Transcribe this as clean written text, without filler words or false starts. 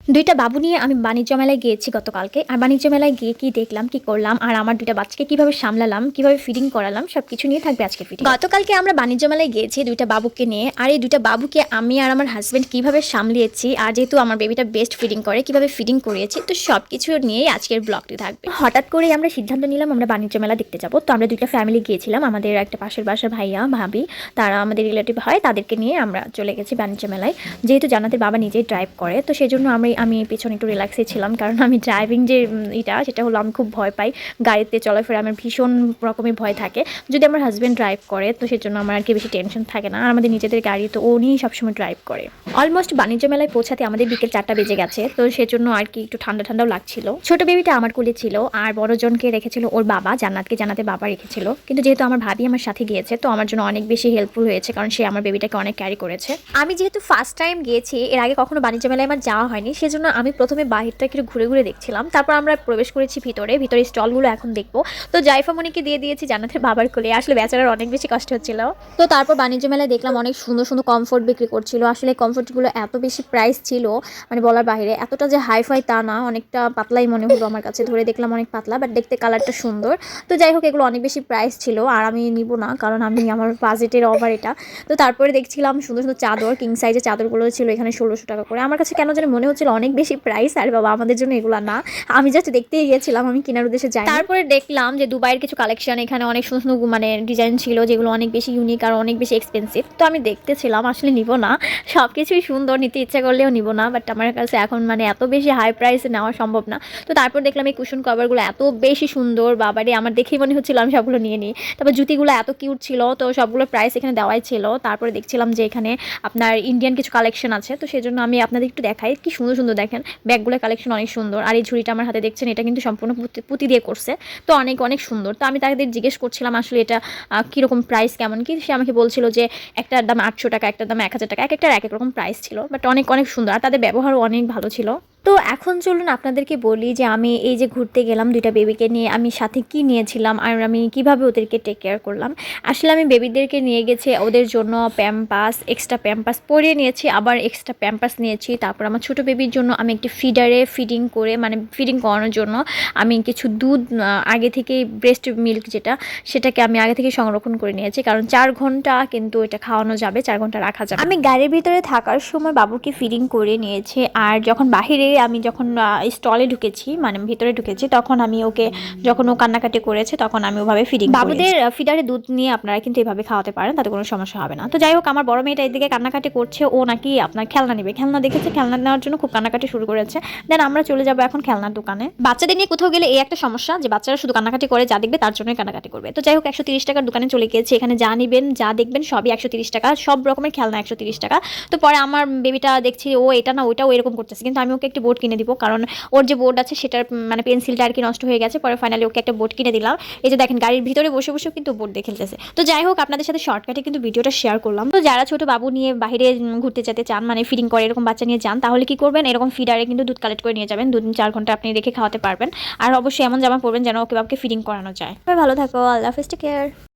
দুইটা বাবু নিয়ে আমি বাণিজ্য মেলায় গিয়েছি গতকালকে। আর বাণিজ্য মেলায় গিয়ে কি দেখলাম, কি করলাম, আর আমার দুইটা বাচ্চাকে কিভাবে সামলালাম, কিভাবে ফিডিং করালাম, সবকিছু নিয়ে থাকবে আজকে ভিডিও। গতকালকে আমরা বাণিজ্য মেলায় গিয়েছি দুইটা বাবুকে নিয়ে। আর এই দুইটা বাবুকে আমি আর আমার হাজবেন্ড কিভাবে সামলিয়েছি, আর যেহেতু আমার বেবিটা বেস্ট ফিডিং করে, কিভাবে ফিডিং করিয়েছি, তো সবকিছু নিয়েই আজকের ব্লগটি থাকবে। হঠাৎ করেই আমরা সিদ্ধান্ত নিলাম আমরা বাণিজ্য মেলা দেখতে যাবো। তো আমরা দুইটা ফ্যামিলি গিয়েছিলাম, আমাদের একটা পাশের বাসার ভাইয়া ভাবি, তারা আমাদের রিলেটিভ হয়, তাদেরকে নিয়ে আমরা চলে গেছি বাণিজ্য মেলায়। যেহেতু জান্নাতের বাবা নিজেই ড্রাইভ করে, তো সেই জন্য আমি পিছনে একটু রিল্যাক্সে ছিলাম, কারণ আমি ড্রাইভিং যে সেটা হলো আমি খুব ভয় পাই। গাড়িতে চলাফেরা আমার ভীষণ রকমের ভয় থাকে। যদি আমার হাজব্যান্ড ড্রাইভ করে তো সেই জন্য আমার আর কি বেশি টেনশন থাকে না। আর আমাদের নিজেদের গাড়ি, তো উনি সবসময় ড্রাইভ করে। অলমোস্ট বাণিজ্য মেলায় পৌঁছাতে আমাদের বিকেল 4টা বেজে গেছে, তো সেজন্য আর কি একটু ঠান্ডা ঠান্ডাও লাগছিল। ছোট বেবিটা আমার কোলে ছিল, আর বড়জনকে রেখেছিল ওর বাবা, জান্নাতের বাবা রেখেছিল। কিন্তু যেহেতু আমার ভাবি আমার সাথে গিয়েছে, তো আমার জন্য অনেক বেশি হেল্পফুল হয়েছে, কারণ সে আমার বেবিটাকে অনেক ক্যারি করেছে। আমি যেহেতু ফার্স্ট টাইম গিয়েছি, এর আগে কখনো বাণিজ্য মেলায় আমার যাওয়া হয়নি, সেজন্য আমি প্রথমে বাহিরটা একটু ঘুরে ঘুরে দেখছিলাম। তারপর আমরা প্রবেশ করেছি ভিতরে স্টলগুলো এখন দেখবো। তো জাইফামণিকে দিয়ে দিয়েছি জান্নাতের বাবার কোলে, আসলে বেচারার অনেক বেশি কষ্ট হচ্ছিল। তো তারপর বাণিজ্য মেলায় দেখলাম অনেক সুন্দর সুন্দর কমফোর্ট বিক্রি করছিল। আসলে কমফোর্টগুলো এত বেশি প্রাইস ছিল, মানে বলার বাইরে। এতটা যে হাইফাই তা না, অনেকটা পাতলাই মনে হলো আমার কাছে, ধরে দেখলাম অনেক পাতলা, বাট দেখতে কালারটা সুন্দর। তো যাই হোক, এগুলো অনেক বেশি প্রাইস ছিল, আর আমি নিব না, কারণ আমার বাজেটের ওভার এটা। তো তারপরে দেখছিলাম সুন্দর সুন্দর চাদর, কিং সাইজের চাদরগুলো ছিল এখানে 1600 টাকা করে। আমার কাছে কেন জানি মনে হচ্ছিল অনেক বেশি প্রাইস, আর বাবা আমাদের জন্য এগুলো না। আমি জাস্ট দেখতেই গিয়েছিলাম, আমি কেনার উদ্দেশ্যে যাই। তারপরে দেখলাম যে দুবাইয়ের কিছু কালেকশন এখানে অনেক সুন্দর সুন্দর মানে ডিজাইন ছিল, যেগুলো অনেক বেশি ইউনিক আর অনেক বেশি এক্সপেন্সিভ। তো আমি দেখতেছিলাম, আসলে নিব না, সব কিছুই সুন্দর, নিতে ইচ্ছা করলেও নিব না, বাট আমার কাছে এখন মানে এত বেশি হাই প্রাইসে নেওয়া সম্ভব না। তো তারপর দেখলাম এই কুশন কভারগুলো এত বেশি সুন্দর, বাবারে আমার দেখেই মনে হচ্ছিল আমি সবগুলো নিয়ে নিই। তারপর জুতিগুলো এত কিউট ছিল, তো সবগুলো প্রাইস এখানে দেওয়াই ছিল। তারপরে দেখছিলাম যে এখানে আপনার ইন্ডিয়ান কিছু কালেকশন আছে, তো সেই জন্য আমি আপনাদের একটু দেখাই, কি সুন্দর সুন্দর দেখেন ব্যাগগুলোর কালেকশন অনেক সুন্দর। আর এই ঝুড়িটা আমার হাতে দেখছেন, এটা কিন্তু সম্পূর্ণ পুঁতি দিয়ে করছে, তো অনেক অনেক সুন্দর। তো আমি তাদের জিজ্ঞেস করছিলাম আসলে এটা কীরকম প্রাইস কেমন কি, সে আমাকে বলছিল যে একটার দাম 800 টাকা, একটার দাম 1000 টাকা, এক একটার এক এক রকম প্রাইস ছিল, বাট অনেক অনেক সুন্দর, আর তাদের ব্যবহারও অনেক ভালো ছিল। তো এখন চলুন আপনাদেরকে বলি যে আমি এই যে ঘুরতে গেলাম দুইটা বেবিকে নিয়ে, আমি সাথে কি নিয়েছিলাম আর আমি কিভাবে ওদেরকে টেক কেয়ার করলাম। আসলে আমি বেবিদেরকে নিয়ে গেছি ওদের জন্য প্যাম্পাস, এক্সট্রা প্যাম্পাস পরিয়ে নিয়েছি, আবার এক্সট্রা প্যাম্পাস নিয়েছি। তারপর আমার ছোটো বেবির জন্য আমি একটি ফিডারে ফিডিং করে, মানে ফিডিং করানোর জন্য আমি কিছু দুধ আগে থেকেই, ব্রেস্ট মিল্ক সেটাকে আমি আগে থেকে সংরক্ষণ করে নিয়েছি, কারণ 4 ঘন্টা কিন্তু এটা খাওয়ানো যাবে, 4 ঘন্টা রাখা যাবে। আমি গাড়ির ভিতরে থাকার সময় বাবুকে ফিডিং করে নিয়েছি, আর যখন বাহিরে আমি যখন স্টলে ঢুকেছি, মানে ভিতরে ঢুকেছি, তখন আমি ওকে, যখন ও কান্নাকাটি করেছে তখন আমি ওভাবে ফিডিং করি। বাবুদের ফিডারে দুধ নিয়ে আপনারা কিন্তু এভাবে খাওয়াতে পারেন, তাতে কোনো সমস্যা হবে না। তো যাই হোক, আমার বড় মেয়েটা এদিকে কান্নাকাটি করছে, ও নাকি আপনার খেলনা নেবে, খেলনা দেখেছে, খেলনা নেওয়ার জন্য খুব কান্নাকাটি শুরু করেছে। দেন আমরা চলে যাবো এখন খেলনার দোকানে। বাচ্চাদের নিয়ে কোথাও গেলে এই একটা সমস্যা যে বাচ্চারা শুধু কান্নাকাটি করে, যা দেখবে তার জন্যই কান্নাকাটি করবে। তো যাই হোক, 130 টাকার দোকানে চলে গিয়েছে, এখানে যা নেবেন যা দেখবেন সবই 130 টাকা, সব রকমের খেলনা 130 টাকা। তো পরে আমার বেবিটা দেখছি ও এটা না ওইটা, ও এরকম করতেছে, কিন্তু আমি ওকে একটা বোর্ড কিনে দিব, কারণ ওর যে বোর্ড আছে সেটার মানে পেন্সিলটা আর কি নষ্ট হয়ে গেছে। পরে ফাইনালি ওকে একটা বোর্ড কিনে দিলাম। এই যে দেখেন, গাড়ির ভিতরে বসে বসেও কিন্তু বোর্ড দিয়ে খেলতেছে। তো যাই হোক, আপনাদের সাথে শর্টকাটে কিন্তু ভিডিওটা শেয়ার করলাম। তো যারা ছোট বাবু নিয়ে বাইরে ঘুরতে যেতে চান, মানে ফিডিং করে এরকম বাচ্চা নিয়ে যান, তাহলে কি করবেন, এরকম ফিডারে কিন্তু দুধ কালেক্ট করে নিয়ে যাবেন, 2-4 ঘন্টা আপনি রেখে খাওয়াতে পারবেন। আর অবশ্যই এমন জামা পরবেন যেন ওকে বাবুকে ফিডিং করানো যায়। ভালো থাকো, আল্লাহ হাফেজ, টেক কেয়ার।